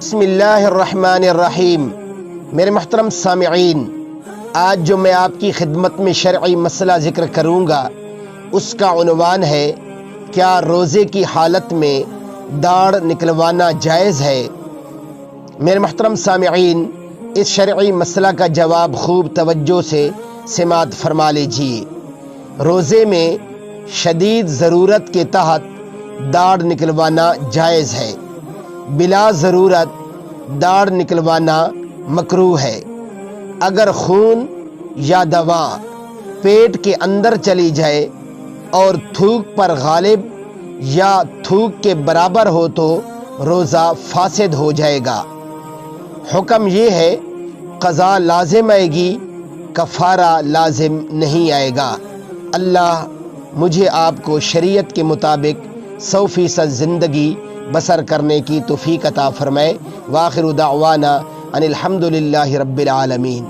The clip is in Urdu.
بسم اللہ الرحمن الرحیم۔ میرے محترم سامعین، آج جو میں آپ کی خدمت میں شرعی مسئلہ ذکر کروں گا اس کا عنوان ہے کیا روزے کی حالت میں داڑھ نکلوانا جائز ہے؟ میرے محترم سامعین، اس شرعی مسئلہ کا جواب خوب توجہ سے سماعت فرما لیجیے۔ روزے میں شدید ضرورت کے تحت داڑھ نکلوانا جائز ہے۔ بلا ضرورت داڑھ نکلوانا مکروہ ہے۔ اگر خون یا دوا پیٹ کے اندر چلی جائے اور تھوک پر غالب یا تھوک کے برابر ہو تو روزہ فاسد ہو جائے گا۔ حکم یہ ہے قضا لازم آئے گی، کفارہ لازم نہیں آئے گا۔ اللہ مجھے آپ کو شریعت کے مطابق 100% زندگی بسر کرنے کی توفیق عطا فرمائے۔ وآخر دعوانا ان الحمد للہ رب العالمین۔